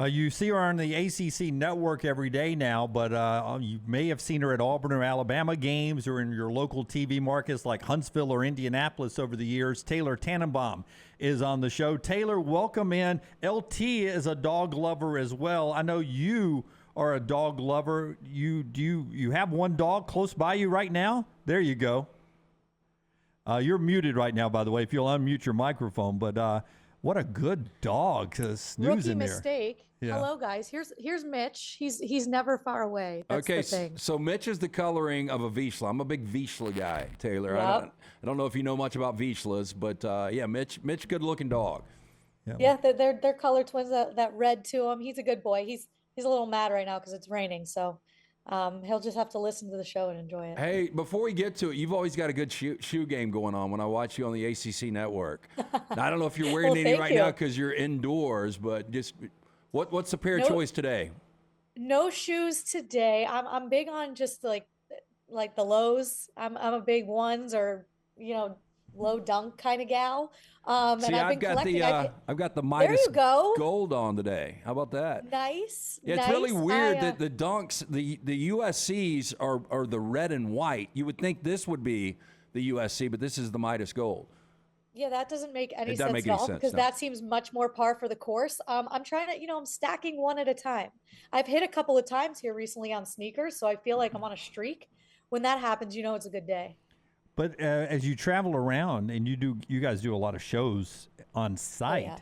You see her on the ACC network every day now, but you may have seen her at Auburn or Alabama games or in your local TV markets like Huntsville or Indianapolis over the years. Taylor Tannebaum is on the show. Taylor, welcome in. LT is a dog lover as well. I know you are a dog lover. You have one dog close by you right now? There you go. You're muted right now, by the way, if you'll unmute your microphone, but what a good dog to snooze Rookie in there. mistake. Yeah. Hello, guys. Here's Mitch. He's never far away. That's okay, the thing. So Mitch is the coloring of a Vizsla. I'm a big Vizsla guy, Taylor. Yep. I don't know if you know much about Vizslas, but yeah, Mitch, good-looking dog. Yeah, they're color twins. That red to him. He's a good boy. He's a little mad right now because it's raining, so he'll just have to listen to the show and enjoy it. Hey, before we get to it, you've always got a good shoe game going on when I watch you on the ACC network. Now, I don't know if you're wearing any right now because you're indoors, but just what's the pair of choice today? No shoes today. I'm big on just like the lows. I'm a big ones or low dunk kind of gal. See, and I've got the Midas go. gold on today. How about that? Nice. Yeah, it's really weird that the dunks, the USCs are the red and white. You would think this would be the USC, but this is the Midas gold. Yeah, that doesn't make any sense at all because that seems much more par for the course. I'm trying to, I'm stacking one at a time. I've hit a couple of times here recently on sneakers, so I feel like I'm on a streak. When that happens, it's a good day. But as you travel around and you guys do a lot of shows on site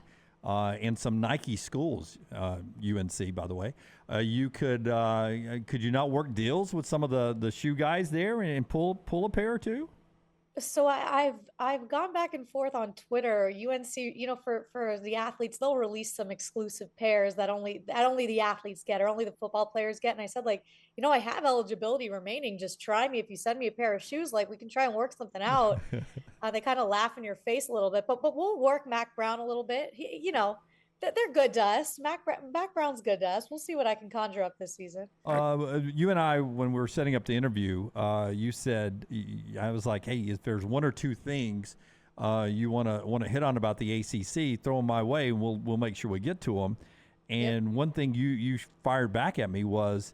in some Nike schools, UNC, by the way, could you not work deals with some of the shoe guys there and pull a pair or two? So I've gone back and forth on Twitter. UNC, for the athletes, they'll release some exclusive pairs that only the athletes get or only the football players get. And I said, I have eligibility remaining. Just try me. If you send me a pair of shoes, we can try and work something out. They kind of laugh in your face a little bit, but we'll work Mac Brown a little bit. They're good to us. Mac Brown's good to us. We'll see what I can conjure up this season. You and I, when we were setting up the interview, you said, I was like, hey, if there's one or two things you want to hit on about the ACC, throw them my way, and we'll make sure we get to them. And one thing you fired back at me was,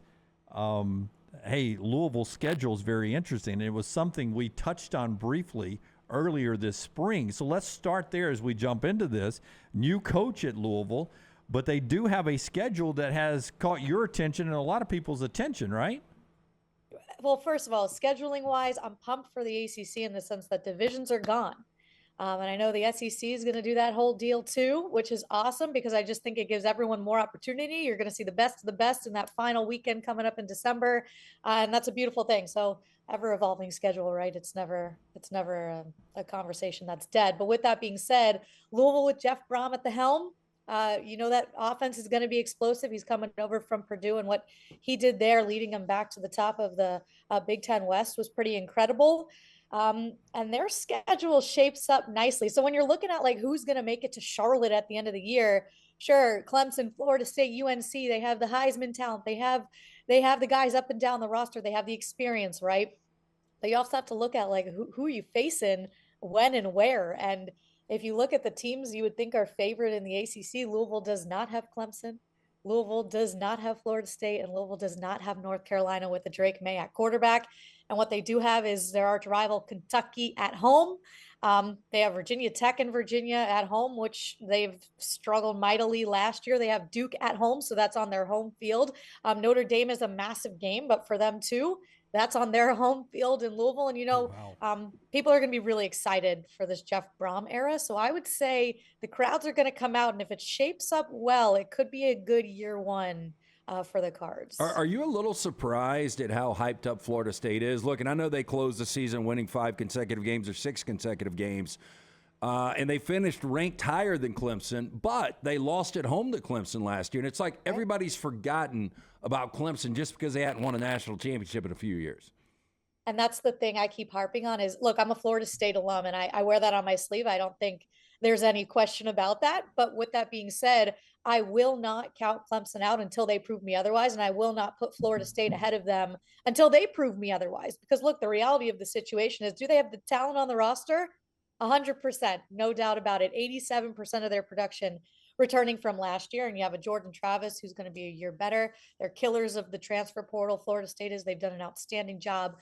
hey, Louisville's schedule is very interesting. And it was something we touched on briefly earlier this spring. So let's start there as we jump into this. New coach at Louisville, but they do have a schedule that has caught your attention and a lot of people's attention, right? Well, first of all, scheduling wise, I'm pumped for the ACC in the sense that divisions are gone. And I know the SEC is going to do that whole deal too, which is awesome because I just think it gives everyone more opportunity. You're going to see the best of the best in that final weekend coming up in December. And that's a beautiful thing. So ever evolving schedule, right? It's never a conversation that's dead. But with that being said, Louisville with Jeff Brom at the helm, that offense is going to be explosive. He's coming over from Purdue, and what he did there, leading them back to the top of the Big Ten West, was pretty incredible. And their schedule shapes up nicely. So when you're looking at who's going to make it to Charlotte at the end of the year, sure, Clemson, Florida State, UNC, they have the Heisman talent. They have the guys up and down the roster. They have the experience, right? But you also have to look at who are you facing, when and where. And if you look at the teams you would think are favored in the ACC, Louisville does not have Clemson. Louisville does not have Florida State, and Louisville does not have North Carolina with the Drake May at quarterback. And what they do have is their arch rival Kentucky at home. They have Virginia Tech and Virginia at home, which they've struggled mightily last year. They have Duke at home, so that's on their home field. Notre Dame is a massive game, but for them too, that's on their home field in Louisville. And, people are going to be really excited for this Jeff Brom era. So I would say the crowds are going to come out, and if it shapes up well, it could be a good year one for the Cards. Are you a little surprised at how hyped up Florida State is? Look, and I know they closed the season winning 5 consecutive games or 6 consecutive games, and they finished ranked higher than Clemson, but they lost at home to Clemson last year. And it's like everybody's forgotten about Clemson just because they hadn't won a national championship in a few years. And that's the thing I keep harping on is, look, I'm a Florida State alum, and I wear that on my sleeve. I don't think there's any question about that. But with that being said, I will not count Clemson out until they prove me otherwise. And I will not put Florida State ahead of them until they prove me otherwise. Because look, the reality of the situation is, do they have the talent on the roster? 100%, no doubt about it. 87% of their production returning from last year. And you have a Jordan Travis who's going to be a year better. They're killers of the transfer portal. Florida State is. They've done an outstanding job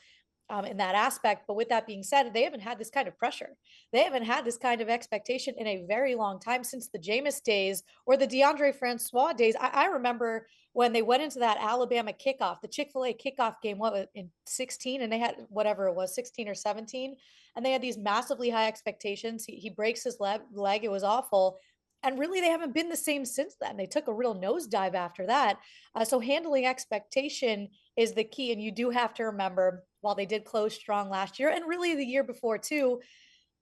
in that aspect. But with that being said, they haven't had this kind of pressure. They haven't had this kind of expectation in a very long time, since the Jameis days or the DeAndre Francois days. I remember when they went into that Alabama kickoff, the Chick-fil-A kickoff game, what, in 16, and they had whatever it was, 16 or 17, and they had these massively high expectations. He breaks his leg. It was awful. And really, they haven't been the same since then. They took a real nosedive after that. So handling expectation is the key. And you do have to remember, while they did close strong last year and really the year before too,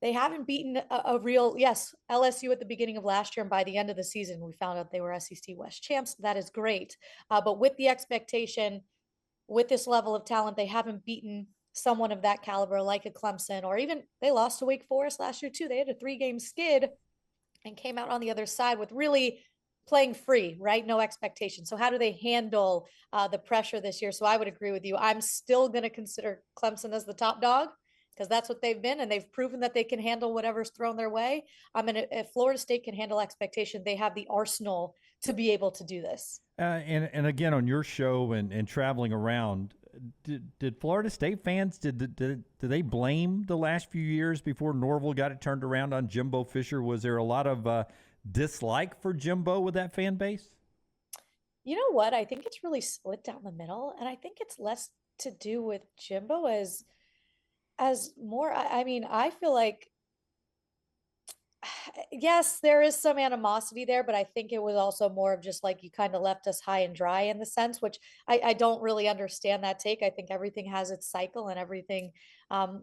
they haven't beaten a real, yes, LSU at the beginning of last year. And by the end of the season, we found out they were SEC West champs. That is great. But with the expectation, with this level of talent, they haven't beaten someone of that caliber like a Clemson, or even they lost to Wake Forest last year too. They had a 3-game skid and came out on the other side with really playing free, right? No expectation. So how do they handle the pressure this year? So I would agree with you. I'm still going to consider Clemson as the top dog, because that's what they've been, and they've proven that they can handle whatever's thrown their way. I mean, if Florida State can handle expectation, they have the arsenal to be able to do this. And again, on your show and traveling around, did Florida State fans, did they blame the last few years before Norville got it turned around on Jimbo Fisher? Was there a lot of dislike for Jimbo with that fan base? You know what? I think it's really split down the middle, and I think it's less to do with Jimbo as more. I mean, I feel like, yes, there is some animosity there, but I think it was also more of just like, you kind of left us high and dry in the sense, which I don't really understand that take. I think everything has its cycle and everything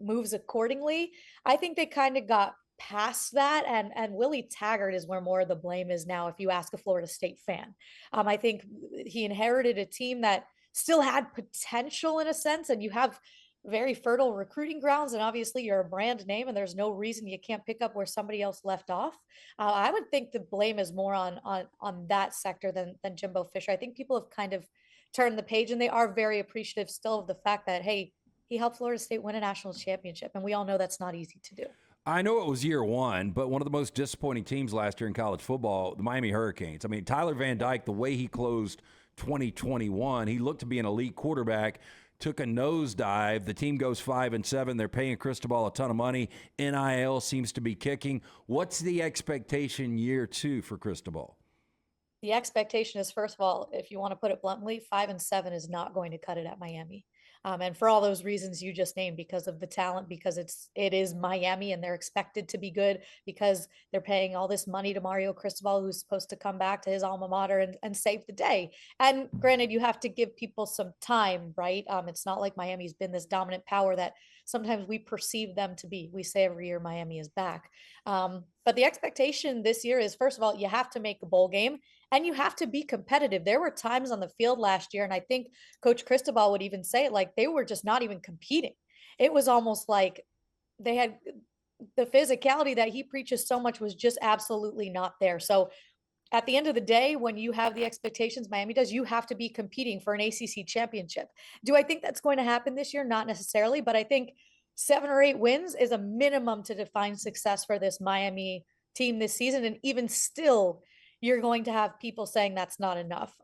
moves accordingly. I think they kind of got past that, and Willie Taggart is where more of the blame is now, if you ask a Florida State fan. I think he inherited a team that still had potential in a sense, and you have very fertile recruiting grounds, and obviously you're a brand name, and there's no reason you can't pick up where somebody else left off. I would think the blame is more on that sector than Jimbo Fisher. I think people have kind of turned the page, and they are very appreciative still of the fact that, hey, he helped Florida State win a national championship, and we all know that's not easy to do. I know it was year one, but one of the most disappointing teams last year in college football, the Miami Hurricanes. I mean, Tyler Van Dyke, the way he closed 2021, he looked to be an elite quarterback, took a nosedive. The team goes 5-7. They're paying Cristobal a ton of money. NIL seems to be kicking. What's the expectation year two for Cristobal? The expectation is, first of all, if you want to put it bluntly, 5-7 is not going to cut it at Miami. And for all those reasons you just named, because of the talent, because it is Miami and they're expected to be good, because they're paying all this money to Mario Cristobal, who's supposed to come back to his alma mater and save the day. And granted, you have to give people some time, right? It's not like Miami's been this dominant power that sometimes we perceive them to be. We say every year Miami is back. But the expectation this year is, first of all, you have to make a bowl game and you have to be competitive. There were times on the field last year, and I think Coach Cristobal would even say it, like they were just not even competing. It was almost like they had the physicality that he preaches so much was just absolutely not there. So at the end of the day, when you have the expectations Miami does, you have to be competing for an ACC championship. Do I think that's going to happen this year? Not necessarily, but I think 7 or 8 wins is a minimum to define success for this Miami team this season. And even still, you're going to have people saying that's not enough.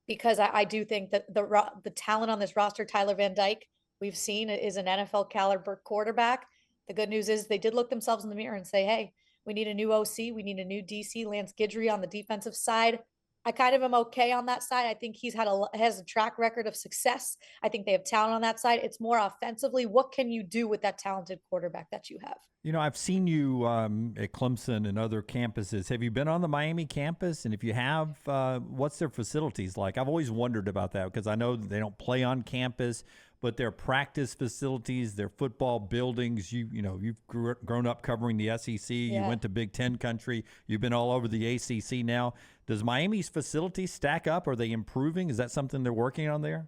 Because I do think that the talent on this roster, Tyler Van Dyke, we've seen is an NFL caliber quarterback. The good news is they did look themselves in the mirror and say, hey, we need a new OC. We need a new DC. Lance Guidry on the defensive side. I kind of am okay on that side. I think he's has a track record of success. I think they have talent on that side. It's more offensively. What can you do with that talented quarterback that you have? You know, I've seen you at Clemson and other campuses. Have you been on the Miami campus? And if you have, what's their facilities like? I've always wondered about that because I know they don't play on campus, but their practice facilities, their football buildings, you've grown up covering the SEC. Yeah. You went to Big Ten country. You've been all over the ACC now. Does Miami's facilities stack up? Are they improving? Is that something they're working on there?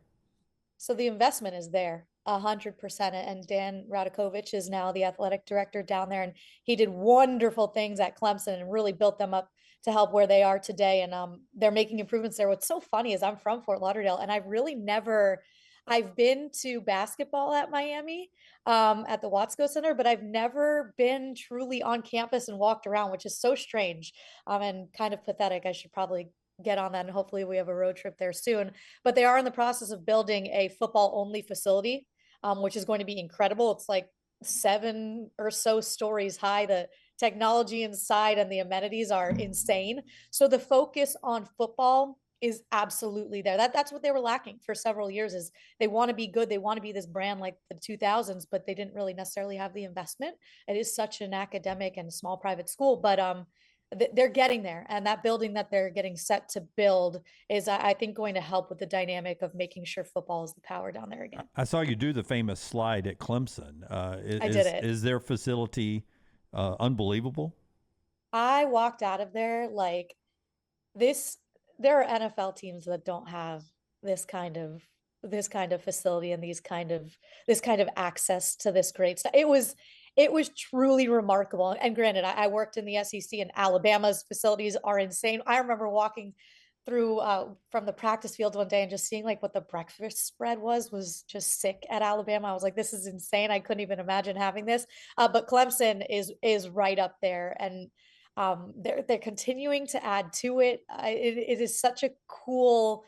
So the investment is there 100%. And Dan Radakovich is now the athletic director down there. And he did wonderful things at Clemson and really built them up to help where they are today. And they're making improvements there. What's so funny is I'm from Fort Lauderdale, and I've really never I've been to basketball at Miami, at the Watsco Center, but I've never been truly on campus and walked around, which is so strange, and kind of pathetic. I should probably get on that, and hopefully we have a road trip there soon. But they are in the process of building a football only facility, which is going to be incredible. It's like 7 or so stories high. The technology inside and the amenities are insane. So the focus on football is absolutely there. That's what they were lacking for several years. Is they want to be good, they want to be this brand like the 2000s, but they didn't really necessarily have the investment. It is such an academic and small private school, but they're getting there, and that building that they're getting set to build is, I think, going to help with the dynamic of making sure football is the power down there again. I saw you do the famous slide at Clemson. I did it. Is their facility unbelievable? I walked out of there like this. There are NFL teams that don't have this kind of facility and this kind of access to this great stuff. It was truly remarkable. And granted, I worked in the SEC, and Alabama's facilities are insane. I remember walking through from the practice field one day and just seeing like what the breakfast spread was just sick at Alabama. I was like, this is insane. I couldn't even imagine having this. But Clemson is right up there, and they're continuing to add to it. It is such a cool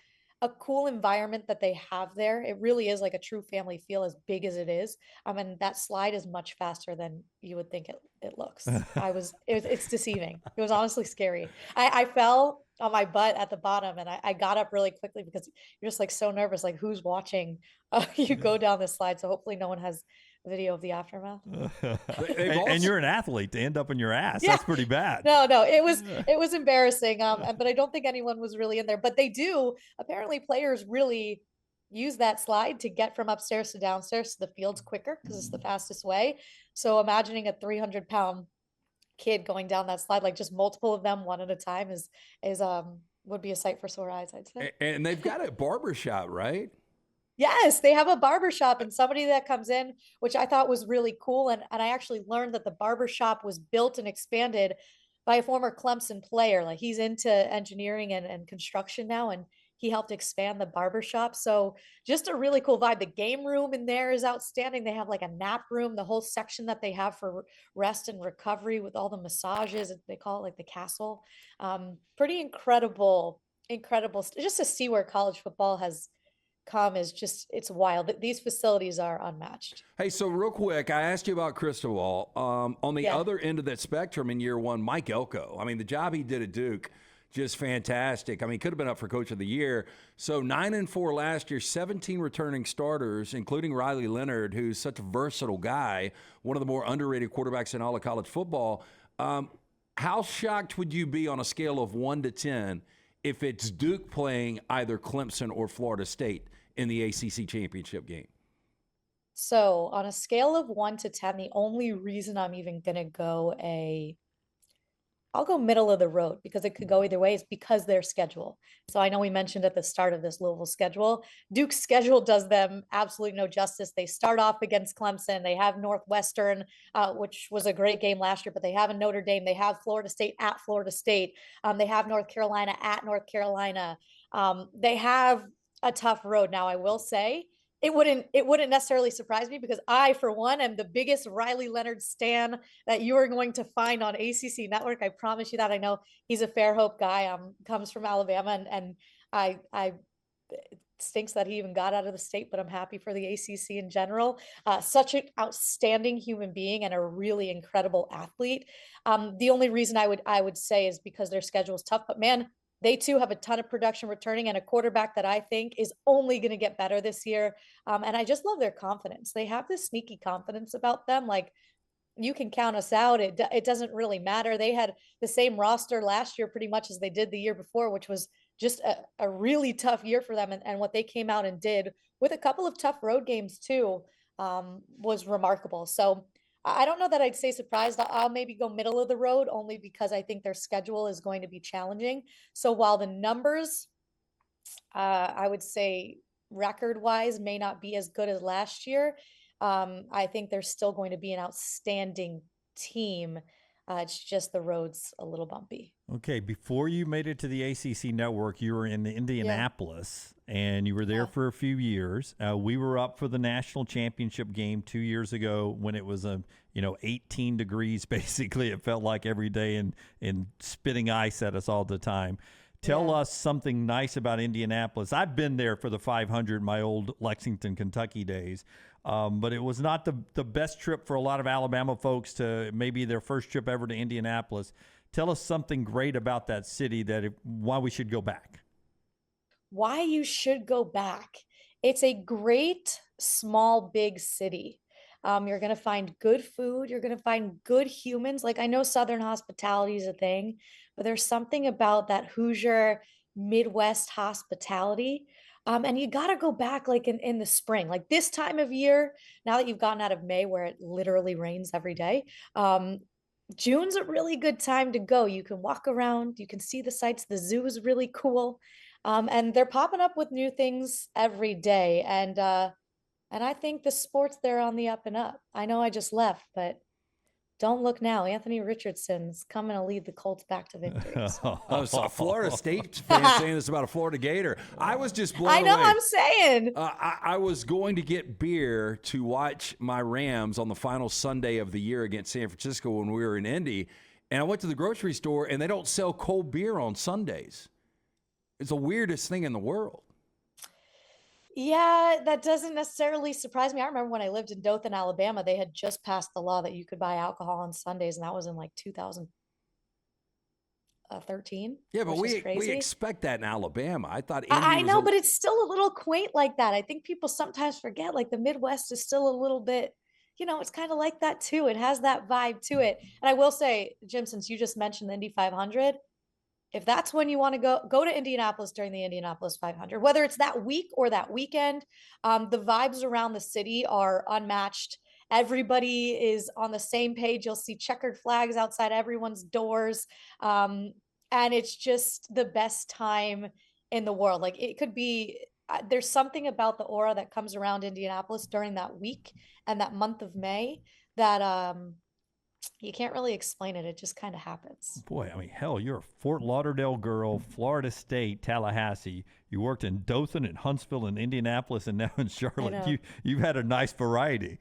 environment that they have there. It really is like a true family feel, as big as it is. And that slide is much faster than you would think it looks. It's deceiving. It was honestly scary. I fell on my butt at the bottom, and I got up really quickly because you're just like so nervous, like who's watching you go down this slide. So hopefully no one has video of the aftermath. And you're an athlete to end up in your ass. Yeah. That's pretty bad. No, it was embarrassing. But I don't think anyone was really in there. But they do. Apparently, players really use that slide to get from upstairs to downstairs to the fields quicker because it's the fastest way. So imagining a 300-pound kid going down that slide, like just multiple of them, one at a time, is would be a sight for sore eyes, I'd say. And they've got a barbershop, right? Yes, they have a barbershop, and somebody that comes in, which I thought was really cool. And I actually learned that the barbershop was built and expanded by a former Clemson player. Like he's into engineering and construction now, and he helped expand the barbershop. So just a really cool vibe. The game room in there is outstanding. They have like a nap room, the whole section that they have for rest and recovery with all the massages. They call it like the castle. Pretty incredible. Just to see where college football has come is just, it's wild. These facilities are unmatched. Hey, so real quick, I asked you about Cristobal. On the other end of that spectrum in year one, Mike Elko. I mean, the job he did at Duke, just fantastic. I mean, he could have been up for Coach of the Year. So 9-4 last year, 17 returning starters, including Riley Leonard, who's such a versatile guy, one of the more underrated quarterbacks in all of college football. How shocked would you be on a scale of 1 to 10 if it's Duke playing either Clemson or Florida State in the ACC championship game? So on a scale of 1 to 10, the only reason I'm even going to go I'll go middle of the road, because it could go either way, is because their schedule. So I know we mentioned at the start of this Louisville schedule, Duke's schedule does them absolutely no justice. They start off against Clemson. They have Northwestern, which was a great game last year, but they have a Notre Dame. They have Florida State at Florida State. They have North Carolina at North Carolina. They have a tough road. Now, I will say, it wouldn't necessarily surprise me, because I, for one, am the biggest Riley Leonard stan that you are going to find on ACC Network. I promise you that. I know he's a Fairhope guy, comes from Alabama, and it stinks that he even got out of the state, but I'm happy for the ACC in general. Such an outstanding human being and a really incredible athlete. The only reason I would say is because their schedule is tough, but man, they too have a ton of production returning and a quarterback that I think is only going to get better this year. And I just love their confidence. They have this sneaky confidence about them. Like, you can count us out. It doesn't really matter. They had the same roster last year pretty much as they did the year before, which was just a really tough year for them. And what they came out and did with a couple of tough road games too was remarkable. So I don't know that I'd say surprised. I'll maybe go middle of the road, only because I think their schedule is going to be challenging. So while the numbers, I would say record-wise, may not be as good as last year, I think they're still going to be an outstanding team. It's just the road's a little bumpy. Okay, before you made it to the ACC network, you were in Indianapolis, and you were there for a few years. We were up for the national championship game 2 years ago when it was 18 degrees. Basically, it felt like every day, and spitting ice at us all the time. Tell us something nice about Indianapolis. I've been there for the 500, my old Lexington, Kentucky days. But it was not the best trip for a lot of Alabama folks to maybe their first trip ever to Indianapolis. Tell us something great about that city why we should go back. Why you should go back. It's a great, small, big city. You're going to find good food. You're going to find good humans. Like, I know Southern hospitality is a thing, but there's something about that Hoosier Midwest hospitality. And you got to go back like in the spring, like this time of year, now that you've gotten out of May where it literally rains every day. June's a really good time to go. You can walk around, you can see the sights. The zoo is really cool. And they're popping up with new things every day. And I think the sports there on the up and up. I know I just left, but don't look now. Anthony Richardson's coming to lead the Colts back to victory. So. So Florida State fans saying this about a Florida Gator. I was just blown I know, away. I'm saying. I was going to get beer to watch my Rams on the final Sunday of the year against San Francisco when we were in Indy, and I went to the grocery store, and they don't sell cold beer on Sundays. It's the weirdest thing in the world. Yeah, that doesn't necessarily surprise me. I remember when I lived in Dothan, Alabama, they had just passed the law that you could buy alcohol on Sundays, and that was in like 2013. Yeah, but we crazy. expect that in Alabama. I thought Indy I was know, but it's still a little quaint like that. I think people sometimes forget, like the Midwest is still a little bit, it's kind of like that too. It has that vibe to it. And I will say, Jim, since you just mentioned the Indy 500, if that's when you want to go to Indianapolis during the Indianapolis 500, whether it's that week or that weekend, the vibes around the city are unmatched. Everybody is on the same page. You'll see checkered flags outside everyone's doors. And it's just the best time in the world. Like, it could be, there's something about the aura that comes around Indianapolis during that week and that month of May that, you can't really explain it. It just kind of happens. Boy, I mean, hell, you're a Fort Lauderdale girl, Florida State, Tallahassee. You worked in Dothan and Huntsville and Indianapolis, and now in Charlotte. You've had a nice variety.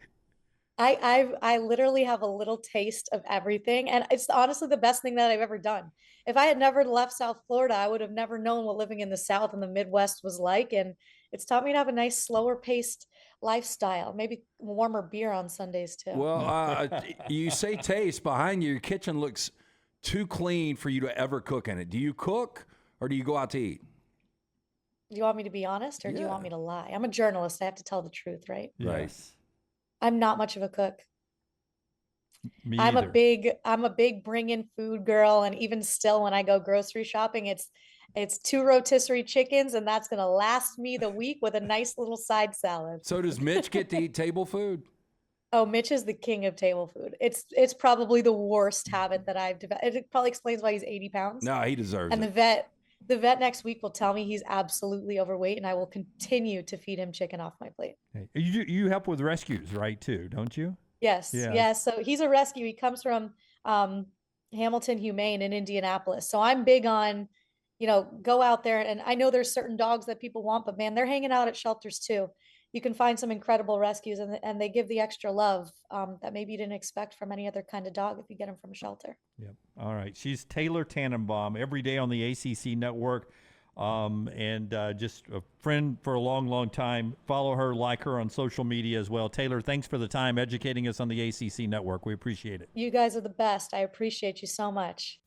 I literally have a little taste of everything, and it's honestly the best thing that I've ever done. If I had never left South Florida, I would have never known what living in the South and the Midwest was like, and it's taught me to have a nice, slower paced lifestyle. Maybe warmer beer on Sundays too. Well, you say taste. Behind you, your kitchen looks too clean for you to ever cook in it. Do you cook or do you go out to eat? Do you want me to be honest, or do you want me to lie? I'm a journalist. I have to tell the truth, right? Right. Yes. I'm not much of a cook. Me I'm either. a big bring in food girl, and even still when I go grocery shopping, it's 2 rotisserie chickens, and that's gonna last me the week with a nice little side salad. So does Mitch get to eat table food? Oh, Mitch is the king of table food. It's probably the worst habit that I've developed. It probably explains why he's 80 pounds. No, he deserves And it. the vet next week will tell me he's absolutely overweight, and I will continue to feed him chicken off my plate. Hey, you help with rescues, right, too, don't you? Yes. Yeah. Yes. So he's a rescue. He comes from Hamilton Humane in Indianapolis. So I'm big on, go out there, and I know there's certain dogs that people want, but man, they're hanging out at shelters too. You can find some incredible rescues, and they give the extra love that maybe you didn't expect from any other kind of dog if you get them from a shelter. Yep. All right. She's Taylor Tannebaum, every day on the ACC network, and just a friend for a long, long time. Follow her, like her on social media as well. Taylor, thanks for the time educating us on the ACC network. We appreciate it. You guys are the best. I appreciate you so much.